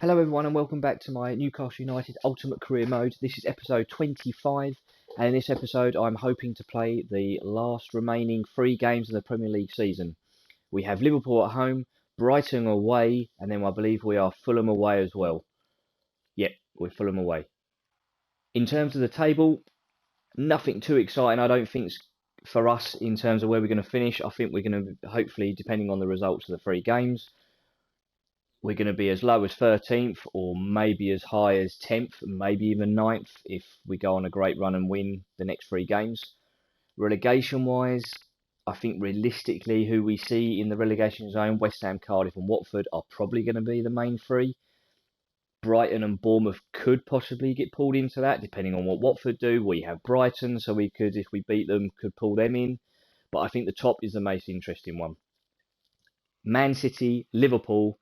Hello everyone and welcome back to my Newcastle United Ultimate Career Mode. This is episode 25 and in this episode I'm hoping to play the last remaining 3 games of the Premier League season. We have Liverpool at home, Brighton away, and then I believe we are Fulham away as well. Yep, we're Fulham away. In terms of the table, nothing too exciting I don't think for us in terms of where we're going to finish. I think we're going to, hopefully, depending on the results of the 3 games, we're going to be as low as 13th or maybe as high as 10th, maybe even 9th if we go on a great run and win the next 3 games. Relegation-wise, I think realistically who we see in the relegation zone, West Ham, Cardiff and Watford are probably going to be the main 3. Brighton and Bournemouth could possibly get pulled into that, depending on what Watford do. We have Brighton, so we could, if we beat them, could pull them in. But I think the top is the most interesting one. Man City, Liverpool,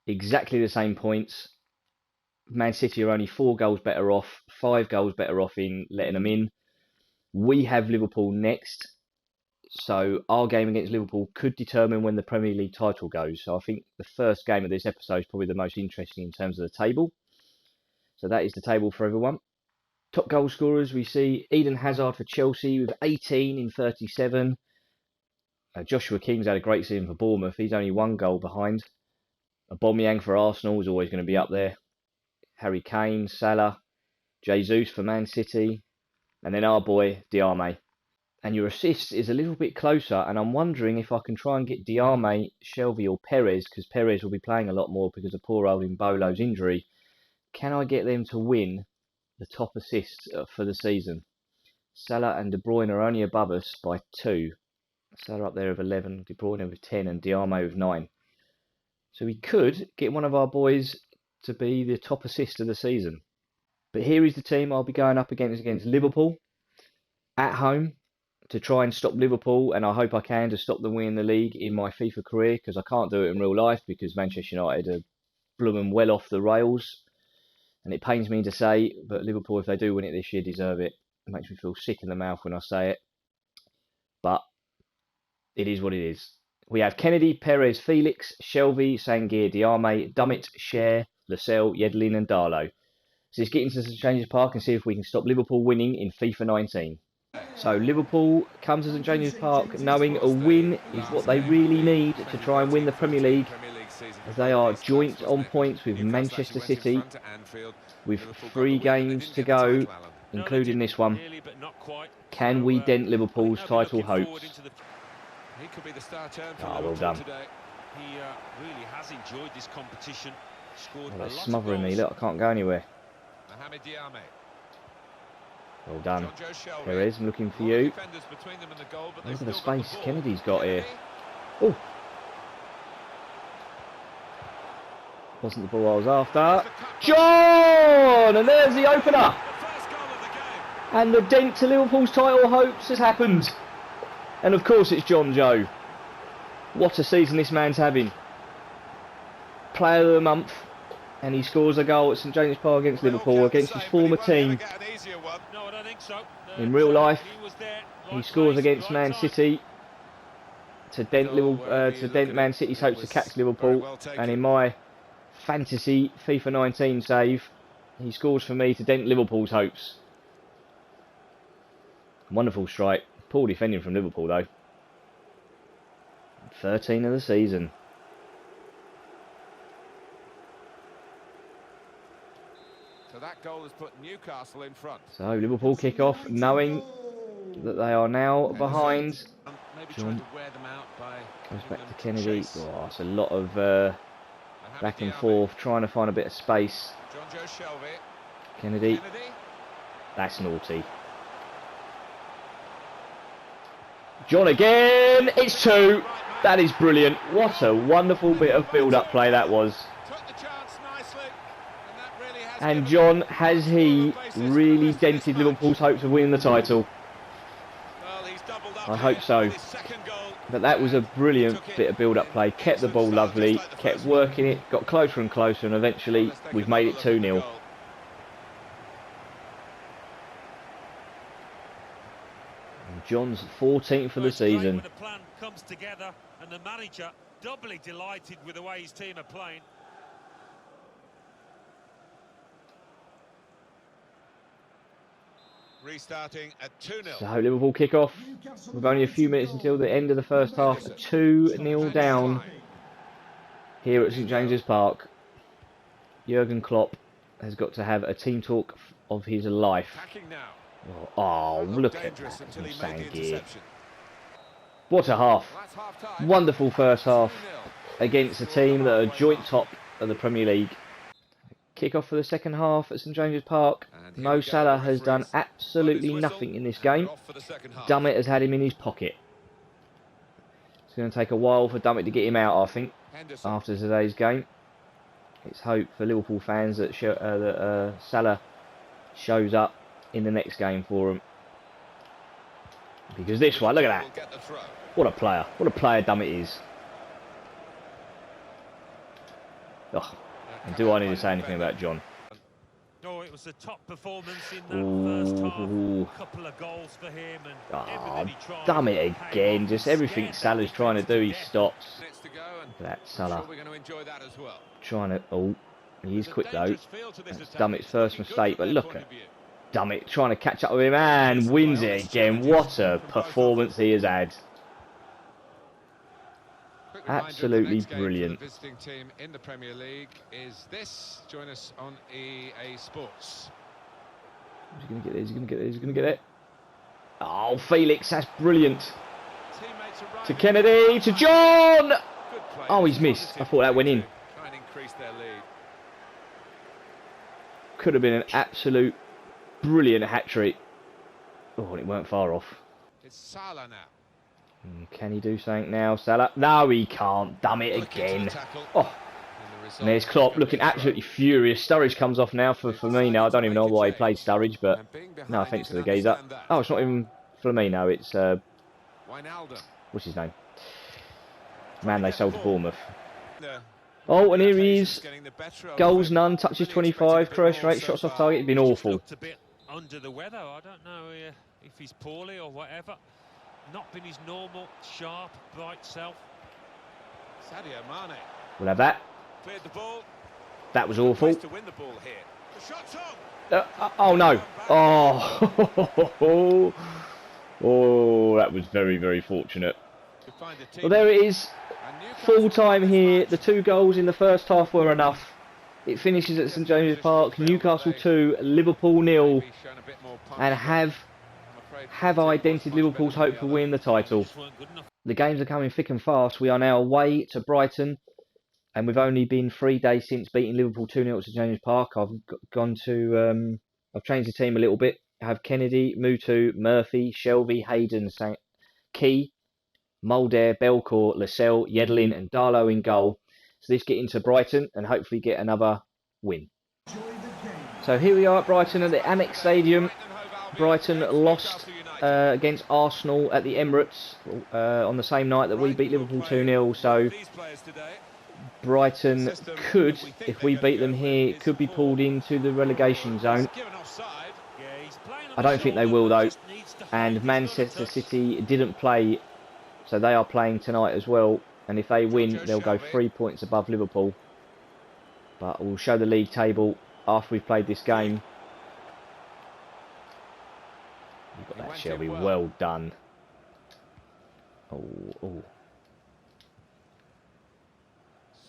exactly the same points. Man City are only 4 goals better off, 5 goals better off in letting them in. We have Liverpool next, so our game against Liverpool could determine when the Premier League title goes. So I think the first game of this episode is probably the most interesting in terms of the table. So that is the table for everyone. Top goal scorers, we see Eden Hazard for Chelsea with 18 in 37. Joshua King's had a great season for Bournemouth. He's only 1 goal behind. Aubameyang for Arsenal is always going to be up there. Harry Kane, Salah, Jesus for Man City, and then our boy Diarme. And your assists is a little bit closer, and I'm wondering if I can try and get Diarme, Shelvey or Perez, because Perez will be playing a lot more because of poor old Mbolo's injury. Can I get them to win the top assists for the season? Salah and De Bruyne are only above us by 2. Salah up there with 11, De Bruyne with 10 and Diarme with 9. So we could get one of our boys to be the top assist of the season. But here is the team I'll be going up against Liverpool at home to try and stop Liverpool, and I hope I can to stop them winning the league in my FIFA career, because I can't do it in real life because Manchester United are blooming well off the rails. And it pains me to say, but Liverpool, if they do win it this year, deserve it. It makes me feel sick in the mouth when I say it. But it is what it is. We have Kennedy, Perez, Felix, Shelvey, Sangeer, Diarme, Dummett, Cher, Lascelles, Yedlin and Darlow. So let's get into St James's Park and see if we can stop Liverpool winning in FIFA 19. So Liverpool comes to St James's Park knowing a win is what they really need to try and win the Premier League, as they are joint on points with Manchester City with 3 games to go, including this one. Can we dent Liverpool's title hopes? He could be the star turn for well done. Today. He really has enjoyed this competition. Scored they're smothering me. Look, I can't go anywhere. Well done. Perez, I'm looking for you. Look at the space Kennedy's got here. Oh! Wasn't the ball I was after. John! And there's the opener! And the dent to Liverpool's title hopes has happened. And of course it's John Joe. What a season this man's having. Player of the month. And he scores a goal at St James's Park against Liverpool, against his former team. In real life, he scores against Man City to dent Man City's hopes to catch Liverpool. And in my fantasy FIFA 19 save, he scores for me to dent Liverpool's hopes. Wonderful strike. Poor defending from Liverpool though. 13 of the season. So that goal has put Newcastle in front. So Liverpool kick off knowing that they are now behind. John goes back to Kennedy. Oh, it's a lot of back and forth, trying to find a bit of space. Kennedy. That's naughty. John again, it's 2. That is brilliant. What a wonderful bit of build-up play that was. And John, has he really dented Liverpool's hopes of winning the title? I hope so. But that was a brilliant bit of build-up play. Kept the ball lovely, kept working it, got closer and closer, and eventually we've made it 2-0. John's 14th for the season. The plan comes together and the manager doubly delighted with the way his team are playing. restarting at 2-0. So Liverpool kick off with only a few minutes until the end of the first half. 2-0 down here at St James's Park. Jurgen Klopp has got to have a team talk of his life. Oh, look at that. What a half. Wonderful first half against a team that are joint top of the Premier League. Kick off for the second half at St James's Park. Mo Salah has done absolutely nothing in this game. Dummett has had him in his pocket. It's going to take a while for Dummett to get him out, I think, after today's game. Let's hope for Liverpool fans that, Salah shows up in the next game for them. Because this one, look at that. What a player. What a player Dummett is. Oh, and do I need to say anything about John? Oh, it was a top performance in that first half. Couple of goals for him and everything he tried. Dummett again. Just everything Salah's trying to do, he stops. Look at that, Salah. Trying to... Oh, he is quick though. That's Dummett's first mistake, but look at Dummett trying to catch up with him and wins it again. What a performance he has had. Absolutely brilliant. Visiting team in the Premier League is this. Join us on EA Sports. He's going to get it. He's going to get it. He's going to get it. Oh, Felix, that's brilliant. To Kennedy, to John. Oh, he's missed. I thought that went in. Could have been an absolute brilliant hat-trick. Oh, and it weren't far off. It's Salah now. Can he do something now, Salah? No, he can't. Damn it again. Oh, and there's Klopp looking absolutely furious. Sturridge comes off now for Firmino. I don't even know why he played Sturridge, but no offence to the geezer. Oh, it's not even Firmino. It's what's his name? Man, they sold to Bournemouth. Oh, and here he is. Goals none. Touches 25. Creation rate. Shots off target. It's been awful. Under the weather. I don't know if he's poorly or whatever. Not been his normal, sharp, bright self. Sadio Mane. We'll have that. Cleared the ball. That was awful. To win the ball here. The shot's on. Oh no. Oh. Oh, that was very, very fortunate. Well, there it is. Full time here. The 2 goals in the first half were enough. It finishes at St James's Park. Newcastle 2, Liverpool 0. And have I dented Liverpool's hope for winning the title? The games are coming thick and fast. We are now away to Brighton, and we've only been 3 days since beating Liverpool 2-0 at St James's Park. I've gone to, I've changed the team a little bit. I have Kennedy, Mutu, Murphy, Shelvey, Hayden, Key, Mulder, Belcourt, Lascelles, Yedlin and Darlow in goal. So let's get into Brighton and hopefully get another win. So here we are at Brighton at the Amex Stadium. Brighton lost against Arsenal at the Emirates on the same night that we beat Liverpool 2-0. So Brighton could, if we beat them here, could be pulled into the relegation zone. I don't think they will though. And Manchester City didn't play, so they are playing tonight as well. And if they win, they'll go 3 points above Liverpool. But we'll show the league table after we've played this game. You've got that, Shelby. Well done. Oh.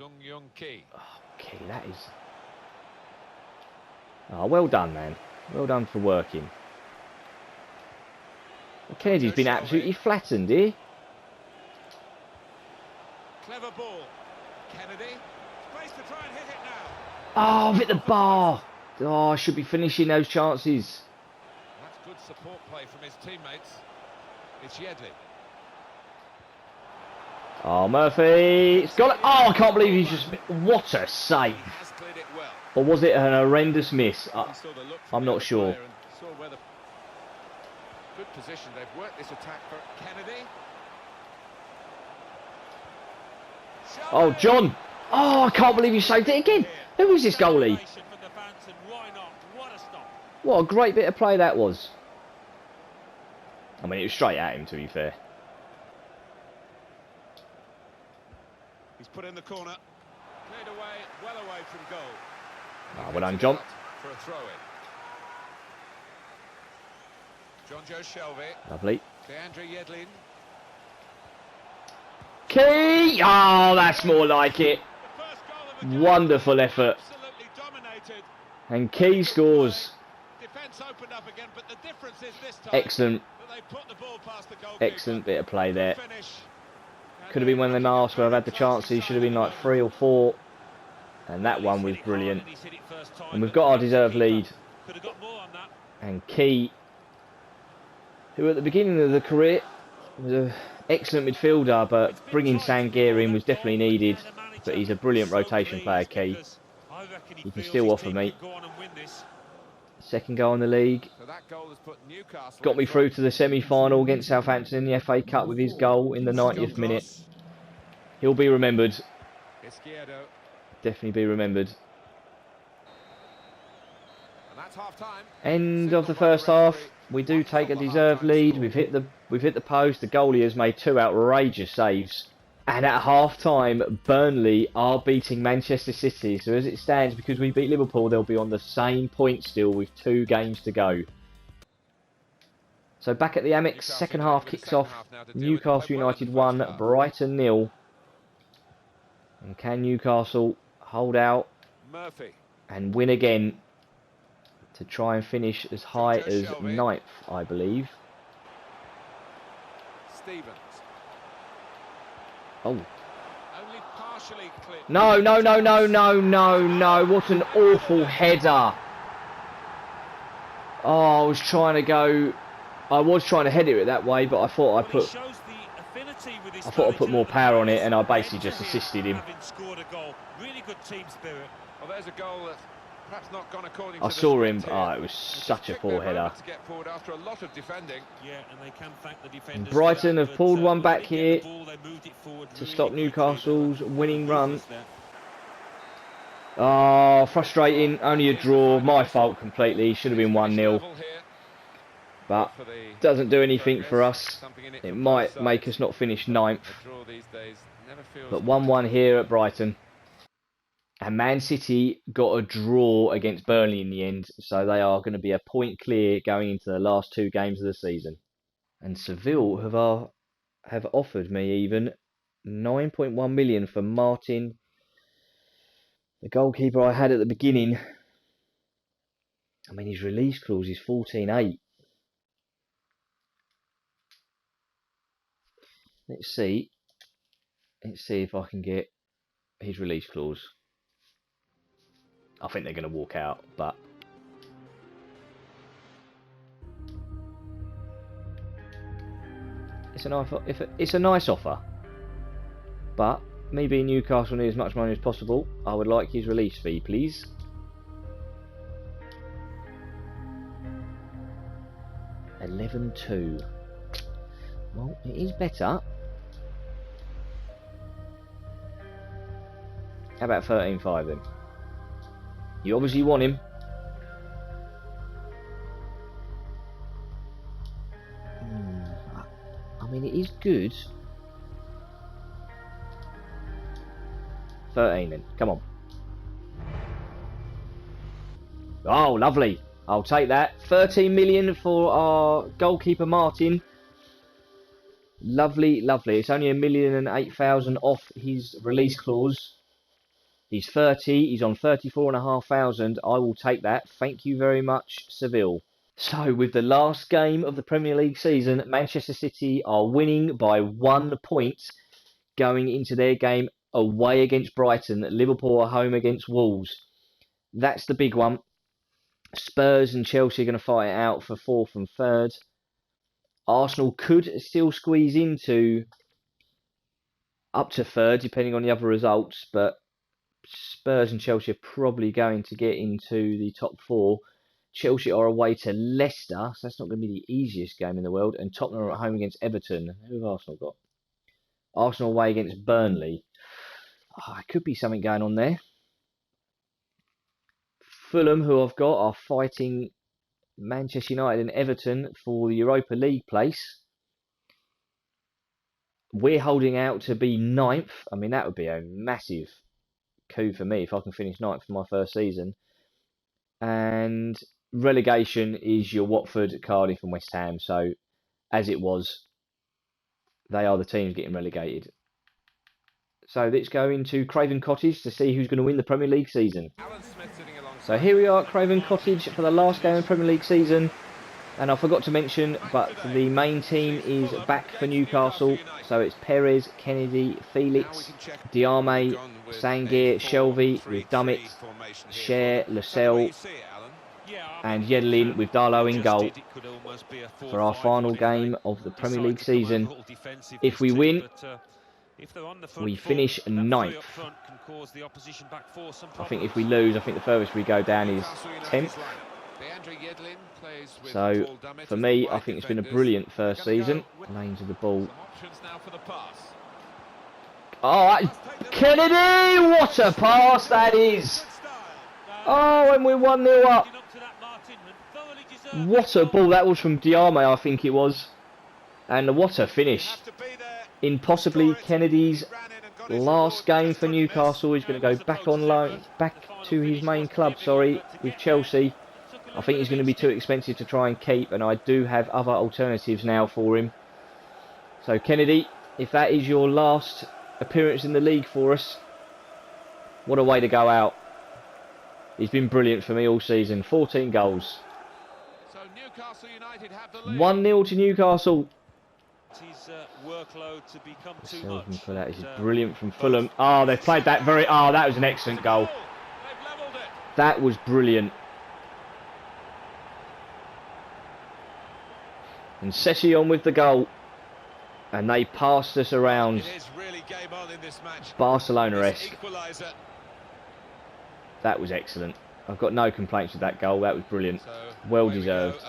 Okay, that is... Oh, well done, man. Well done for working. Well, Kennedy's been absolutely flattened here. Clever ball. Kennedy. Space to try and hit it now. Oh, I've hit the bar. Oh, I should be finishing those chances. That's good support play from his teammates. It's Yedlin. Oh, Murphy. It's got it. Oh, I can't believe he's just... What a save. Or was it an horrendous miss? I'm not sure. Good position. They've worked this attack for Kennedy. Oh, John. Oh, I can't believe he saved it again. Who is this goalie? What a great bit of play that was. I mean, it was straight at him, to be fair. He's put in the corner. Cleared away, well away from goal. Ah, well done, John. For a throw-in. John Joe Shelby. Lovely. Deandre Yedlin. Key! Oh, that's more like it. Wonderful effort. And Key scores. Excellent. Excellent bit of play there. Could have been one of them arse where I've had the chances. Should have been like 3 or 4. And that one was brilliant. And we've got our deserved lead. And Key, who at the beginning of the career was an excellent midfielder, but bringing Sangier in was definitely needed. But he's a brilliant rotation player, Key. He can still offer me. Second goal in the league. Got me through to the semi-final against Southampton in the FA Cup with his goal in the 90th minute. He'll be remembered. Definitely be remembered. End of the first half. We do take a deserved lead. We've hit the post. The goalie has made 2 outrageous saves. And at half-time, Burnley are beating Manchester City. So as it stands, because we beat Liverpool, they'll be on the same point still with 2 games to go. So back at the Amex, second half kicks off. Newcastle United 1, Brighton 0. And can Newcastle hold out and win again to try and finish as high as 9th, I believe. Oh. No, no, no, no, no, no, no. What an awful header. Oh, I was trying to head it that way, but I thought I put more power on it, and I basically just assisted him. Really good team spirit. Well, there's a goal that's perhaps not gone according to I saw him. Oh, it was such a poor header. After a lot of defending. Yeah, and they can thank the defenders. Brighton have pulled one back here to stop Newcastle's winning run. Oh, frustrating. Only a draw. My fault completely. Should have been 1-0. But doesn't do anything for us. It might make us not finish 9th. But 1-1 here at Brighton. And Man City got a draw against Burnley in the end. So they are going to be a point clear going into the last 2 games of the season. And Seville have offered me even 9.1 million for Martin, the goalkeeper I had at the beginning. I mean, his release clause is 14.8. Let's see if I can get his release clause. I think they're going to walk out, but it's a nice offer. But me being Newcastle need as much money as possible, I would like his release fee, please. $11.2. Well, it is better. How about 13.5 then? You obviously want him. I mean, it is good. 13 then. Come on. Oh, lovely. I'll take that. 13 million for our goalkeeper Martin. Lovely, lovely. It's only 1,008,000 off his release clause. He's 30. He's on 34,500. I will take that. Thank you very much, Seville. So, with the last game of the Premier League season, Manchester City are winning by 1 point going into their game away against Brighton. Liverpool are home against Wolves. That's the big one. Spurs and Chelsea are going to fight it out for 4th and 3rd. Arsenal could still squeeze into up to 3rd, depending on the other results, but Spurs and Chelsea are probably going to get into the top 4. Chelsea are away to Leicester, so that's not going to be the easiest game in the world. And Tottenham are at home against Everton. Who have Arsenal got? Arsenal away against Burnley. Oh, it could be something going on there. Fulham, who I've got, are fighting Manchester United and Everton for the Europa League place. We're holding out to be 9th. I mean, that would be a massive coup for me if I can finish 9th for my first season. And relegation is your Watford, Cardiff and West Ham. So, as it was, they are the teams getting relegated. So let's go into Craven Cottage to see who's going to win the Premier League season. So here we are at Craven Cottage for the last game of the Premier League season. And I forgot to mention, but the main team is back for Newcastle. So it's Perez, Kennedy, Felix, Diame, Sangir, Shelby with Dummett, Cher, Lascelles and Yedlin with Darlow in goal for our final game of the Premier League season. If we win, we finish 9th. I think if we lose, I think the furthest we go down is 10th. So, for me, I think it's been a brilliant first season. Lanes of the ball. Oh, Kennedy! What a pass that is! Oh, and we're 1-0 up. What a ball that was from Diame, I think it was. And what a finish. In possibly Kennedy's last game for Newcastle. He's going to go back on loan, back to his main club, with Chelsea. I think he's going to be too expensive to try and keep, and I do have other alternatives now for him. So Kennedy, if that is your last appearance in the league for us, what a way to go out. He's been brilliant for me all season. 14 goals. 1-0 to Newcastle. His workload to become too much. That is brilliant from Fulham. Oh, they've played that very... Oh, that was an excellent goal. That was brilliant. And Session with the goal. And they passed us around. Barcelona-esque. That was excellent. I've got no complaints with that goal. That was brilliant. Well deserved.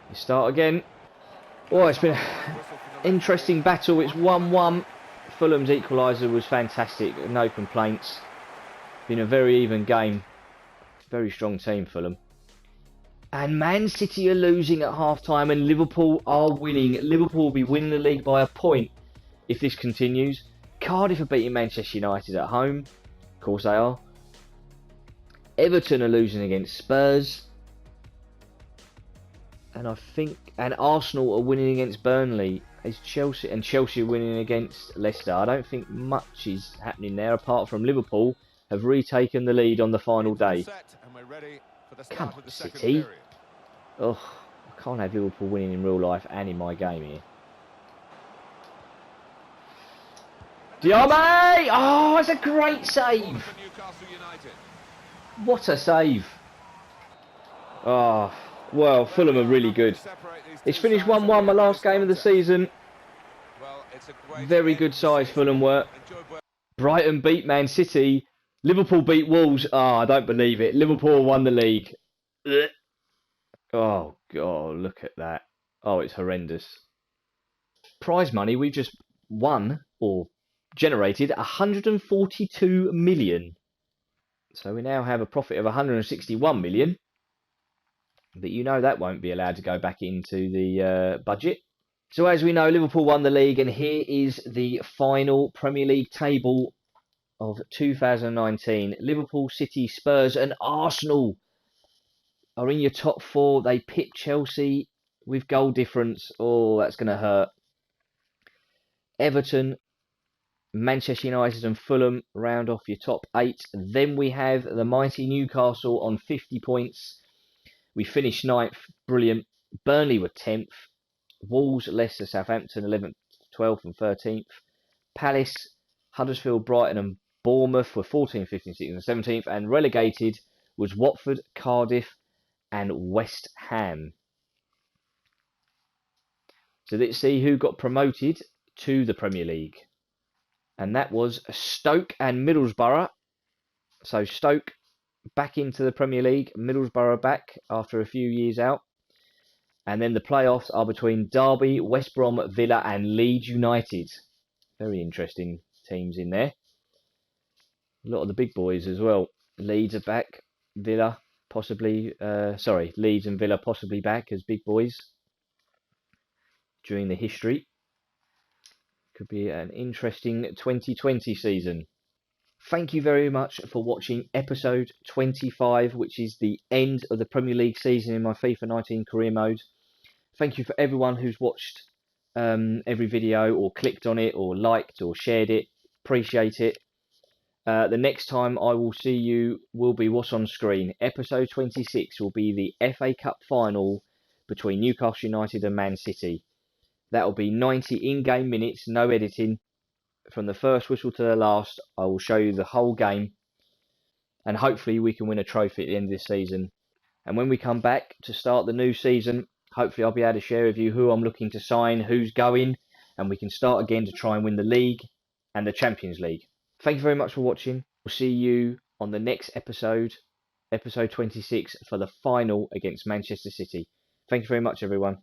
You start again. Oh, it's been an interesting battle. It's 1-1. Fulham's equaliser was fantastic. No complaints. Been a very even game. Very strong team, Fulham. And Man City are losing at half-time and Liverpool are winning. Liverpool will be winning the league by a point if this continues. Cardiff are beating Manchester United at home. Of course they are. Everton are losing against Spurs. And I think... And Arsenal are winning against Burnley. Is Chelsea are winning against Leicester. I don't think much is happening there apart from Liverpool have retaken the lead on the final day. Come on, City. Ugh, I can't have Liverpool winning in real life and in my game here. Diame! Oh, it's a great save! What a save! Oh, well, Fulham are really good. It's finished 1-1, my last game of the season. Very good size Fulham were. Brighton beat Man City. Liverpool beat Wolves. Oh, I don't believe it. Liverpool won the league. Oh, God, look at that. Oh, it's horrendous. Prize money, we've just won, or generated, 142 million. So we now have a profit of 161 million. But you know that won't be allowed to go back into the budget. So as we know, Liverpool won the league, and here is the final Premier League table of 2019. Liverpool, City, Spurs and Arsenal are in your top four. They pit Chelsea with goal difference. Oh, that's going to hurt. Everton, Manchester United and Fulham round off your top 8. Then we have the mighty Newcastle on 50 points. We finished 9th. Brilliant. Burnley were 10th. Wolves, Leicester, Southampton 11th, 12th and 13th. Palace, Huddersfield, Brighton and Bournemouth were 14th, 15th, 16th and 17th. And relegated was Watford, Cardiff and West Ham. So let's see who got promoted to the Premier League. And that was Stoke and Middlesbrough. So Stoke back into the Premier League. Middlesbrough back after a few years out. And then the playoffs are between Derby, West Brom, Villa and Leeds United. Very interesting teams in there. A lot of the big boys as well. Leeds are back. Villa possibly... Leeds and Villa possibly back as big boys during the history. Could be an interesting 2020 season. Thank you very much for watching episode 25, which is the end of the Premier League season in my FIFA 19 career mode. Thank you for everyone who's watched every video or clicked on it or liked or shared it. Appreciate it. The next time I will see you will be what's on screen. Episode 26 will be the FA Cup final between Newcastle United and Man City. That will be 90 in-game minutes, no editing. From the first whistle to the last, I will show you the whole game. And hopefully we can win a trophy at the end of this season. And when we come back to start the new season, hopefully I'll be able to share with you who I'm looking to sign, who's going, and we can start again to try and win the league and the Champions League. Thank you very much for watching. We'll see you on the next episode, episode 26, for the final against Manchester City. Thank you very much, everyone.